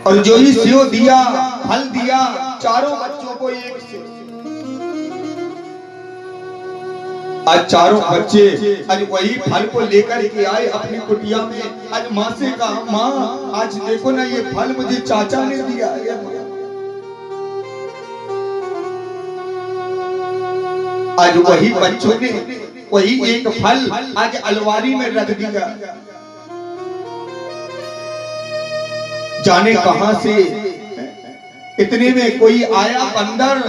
और जो ही सेव दिया, फल दिया, चारों बच्चों को एक सेव। आज चारों बच्चे आज वही फल को लेकर के आए अपनी कुटिया में। आज माँ से कहा, माँ आज देखो ना ये फल मुझे चाचा ने दिया है। आज वही बच्चों ने वही एक फल आज अलमारी में रख दिया। जाने कहां से इतने में कोई आया बंदर,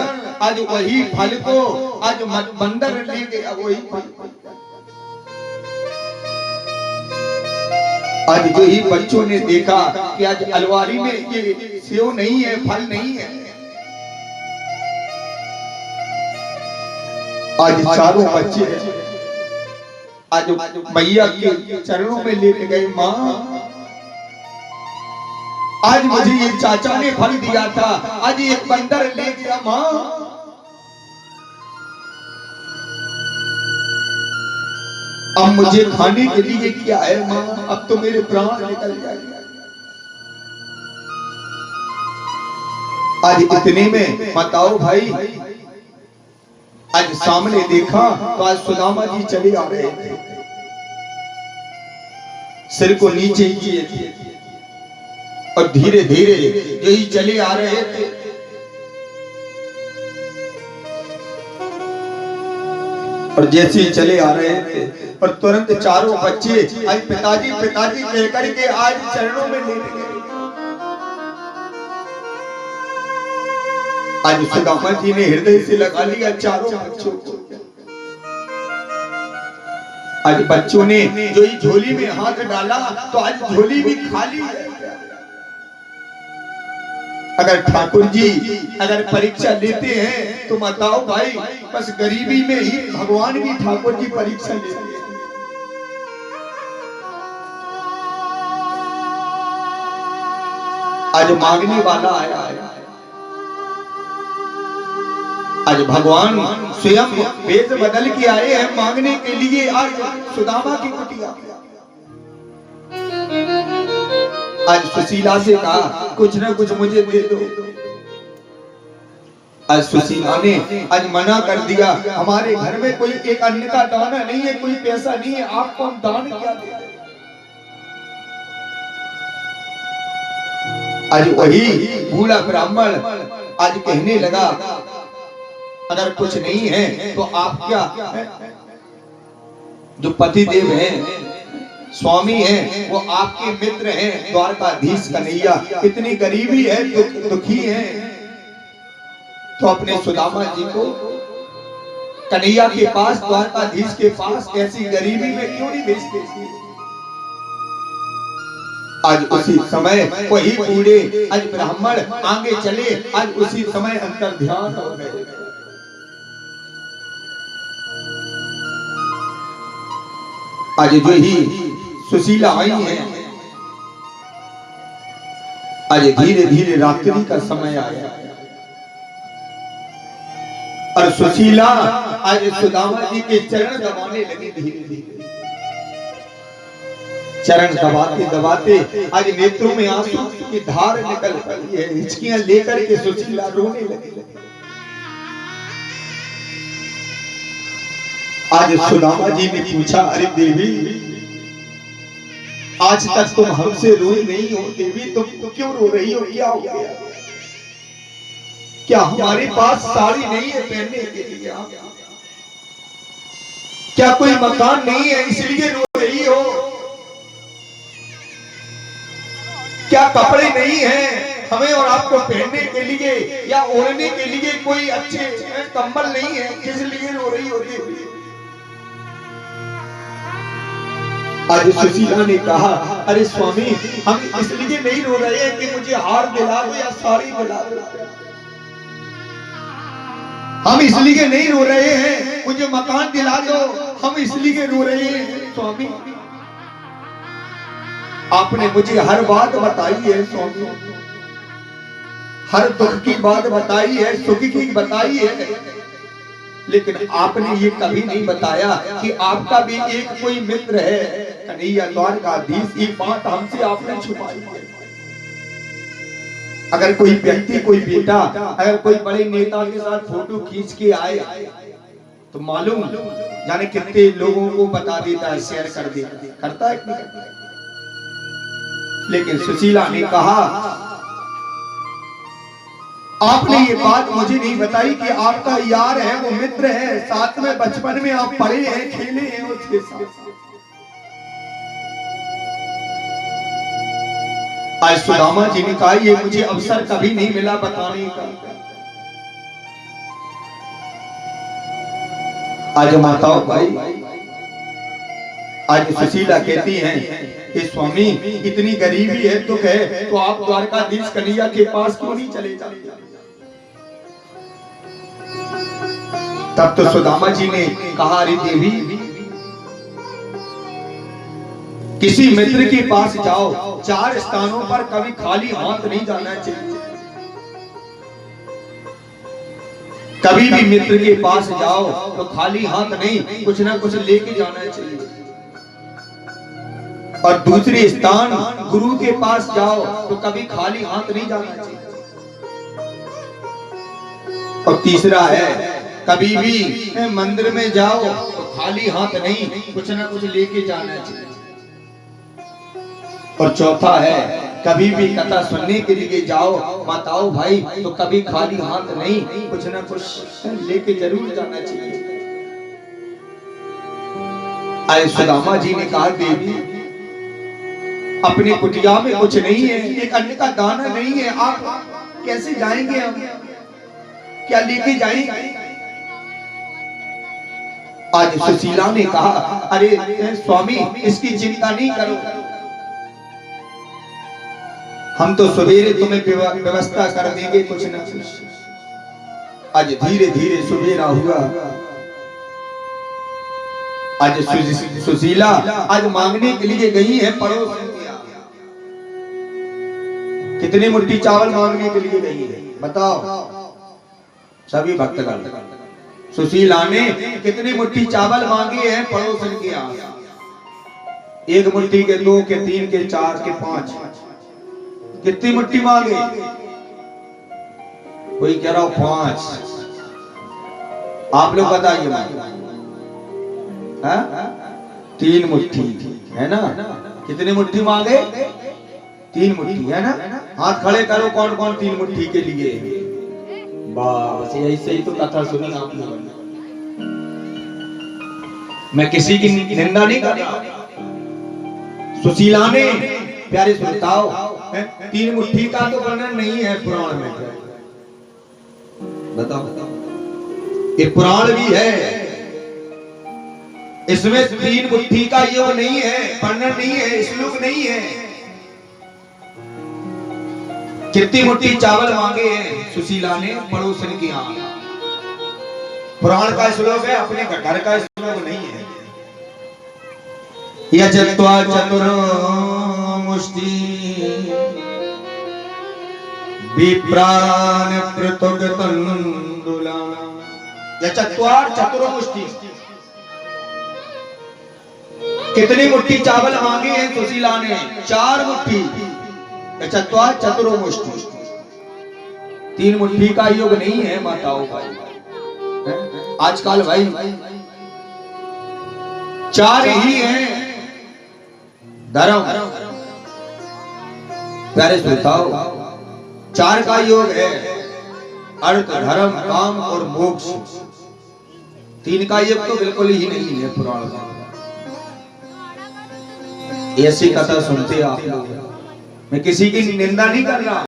आज वही फल को आज बंदर ले गया। वही आज जो ही बच्चों ने देखा कि आज अलमारी में ये सेव नहीं है, फल नहीं है। आज चारों बच्चे आज मैया के चरणों में लेके गए। माँ आज मुझे ये चाचा ने फल दिया था, आज एक बंदर ले गया। माँ अब मुझे खाने के लिए क्या है माँ? अब तो मेरे प्राण निकल जाएंगे। आज इतने में बताओ भाई, आज सामने देखा तो आज सुदामा जी चले आ रहे थे, सिर को नीचे किए थे और धीरे धीरे यही चले आ रहे थे। और जैसे ही चले आ रहे थे और तुरंत चारों बच्चे आज पिताजी पिताजी कहकर के आज चरणों में लेट गए। आज सुदामा जी ने हृदय से लगा लिया चारों बच्चों को। आज बच्चों ने जो ही झोली में हाथ डाला तो आज झोली भी खाली है। अगर ठाकुर जी अगर परीक्षा लेते हैं तो बताओ भाई, बस गरीबी में ही भगवान भी ठाकुर जी परीक्षा लेते हैं। आज मांगने वाला आया है। आज भगवान स्वयं वेश बदल के आए हैं मांगने के लिए। आज सुदामा की कुटिया आज सुशीला से कहा कुछ ना कुछ मुझे दे दो। आज सुशीला ने आज मना कर दिया, हमारे घर में कोई एक अन्न का दाना नहीं है, कोई पैसा नहीं है, आपको हम दान क्या दें। आज वही बूढ़ा ब्राह्मण आज कहने लगा, अगर कुछ नहीं है तो आप क्या, जो पतिदेव हैं स्वामी हैं वो आपके मित्र हैं, द्वारकाधीश कन्हैया, इतनी गरीबी है, दुखी है, तो अपने सुदामा जी को कन्हैया के पास, द्वारकाधीश के पास ऐसी गरीबी में क्यों नहीं भेजते। आज उसी समय वही बूढ़े आज ब्राह्मण आगे चले, आज उसी समय अंतर ध्यान हो गए। आज जो ही सुशीला आई है, आज धीरे धीरे रात्रि का समय आया और सुशीला आज सुदामा जी के चरण दबाने लगी। धीरे धीरे चरण दबाते दबाते आज नेत्रों में आंसू की धार निकल पड़ी है। हिचकियां लेकर के सुशीला रोने लगी। आज सुदामा जी ने पूछा, अरे देवी आज तक तुम हमसे रोई नहीं हो, देवी तुम क्यों रो रही हो, क्या हो गया? क्या हमारे पास साड़ी नहीं है पहनने के लिए? क्या कोई मकान नहीं है इसलिए रो रही हो? क्या कपड़े नहीं है हमें और आपको पहनने के लिए या ओढ़ने के लिए? कोई अच्छे कंबल नहीं है, किस लिए रो रही हो देवी? आज सुशीला ने कहा, अरे स्वामी हम इसलिए नहीं रो रहे हैं कि मुझे हार दिला दो या साड़ी दिला दो, हम इसलिए नहीं रो रहे हैं मुझे मकान दिला दो, हम इसलिए रो रहे हैं स्वामी आपने मुझे हर बात बताई है स्वामी, हर दुख की बात बताई है, सुख की बताई है, लेकिन आपने ये कभी नहीं बताया कि आपका भी एक कोई मित्र है कन्हैया द्वारकाधीश। ये बात हमसे आपने छुपाई है। अगर कोई व्यक्ति, कोई बेटा अगर कोई बड़े नेता के साथ फोटो खींच के आए तो मालूम जाने कितने लोगों को बता देता है, शेयर कर देता है, करता है कि नहीं करता है? लेकिन सुशीला ने कहा आपने ये बात मुझे नहीं बताई कि आपका यार है, वो मित्र है, साथ में बचपन में आप पढ़े हैं, खेले हैं उसके साथ। आज सुदामा जी ने कहा ये मुझे अवसर कभी नहीं मिला बताने का। आज माताओं भाई, आज सुशीला कहती हैं कि स्वामी इतनी गरीबी है, दुख है, तो आप द्वारकाधीश कन्हैया के पास क्यों नहीं चले जाते? तब तो सुदामा जी ने कहा अरे देवी, किसी मित्र के पास जाओ, 4 स्थानों पर कभी खाली हाथ नहीं जाना चाहिए। कभी भी मित्र के पास जाओ तो खाली हाथ नहीं, कुछ ना कुछ लेके जाना चाहिए। और दूसरे स्थान गुरु के पास जाओ तो कभी खाली हाथ नहीं जाना चाहिए। और तीसरा है कभी भी मंदिर में जाओ तो खाली हाथ नहीं, कुछ ना कुछ लेके जाना चाहिए। और चौथा है कभी भी कथा सुनने के लिए जाओ माताओं भाई तो कभी खाली हाथ नहीं, कुछ ना कुछ लेके जरूर जाना चाहिए। आए सुदामा जी ने कहा देवी अपनी कुटिया में कुछ नहीं है, एक अन्न का दाना नहीं है, आप कैसे जाएंगे? हम क्या लेके जाएंगे? आज सुशीला ने कहा अरे स्वामी इसकी चिंता नहीं करो, हम तो सवेरे तुम्हें व्यवस्था कर देंगे कुछ न कुछ। आज धीरे धीरे सवेरा हुआ। आज सुशीला आज मांगने के लिए गई है पड़ोस। कितनी मुट्ठी चावल मांगने के लिए गई है बताओ सभी भक्तगण? सुशीला ने कितनी मुट्ठी चावल मांगे हैं पड़ोसन के यहाँ? 1 मुट्ठी के, 2 के, 3 के, 4 के, 5, कितनी मुट्ठी मांगे? कोई कह रहा हो 5। आप लोग बताइए मुझे। 3 मुट्ठी है ना? कितनी मुट्ठी मांगे? 3 मुट्ठी है ना? हाथ खड़े करो कौन कौन 3 मुट्ठी के लिए। बस ऐसे ही तो कथा सुनी आपने। मैं किसी की निंदा नहीं कर रहा। सुशीला ने प्यारे सुनताओ 3 मुट्ठी का तो वर्णन नहीं है पुराण में, बताओ ये पुराण भी है, इसमें 3 मुट्ठी का योग नहीं है, वर्णन नहीं है, श्लोक नहीं है। कितनी मुट्ठी चावल मांगे हैं सुशीला ने पड़ोसन की यहाँ? पुराण का श्लोक है, अपने घर का श्लोक नहीं है। यजत्वा चतुर्मुष्टि विप्रान पृथुगतंदुला। यजत्वा चतुर्मुष्टि, कितनी मुट्ठी चावल मांगे हैं सुशीला ने? 4 मुट्ठी। यजत्वा चतुर्मुष्टि, 3 मुट्ठी का योग नहीं है माताओं भाई। आजकल भाई 4 ही हैं धर्म। प्यारे श्रोताओ 4 का योग है, अर्थ, धर्म, काम और मोक्ष। 3 का योग तो बिल्कुल ही नहीं है पुराण में। ऐसी कथा सुनते आप लोग। मैं किसी की निंदा नहीं कर रहा।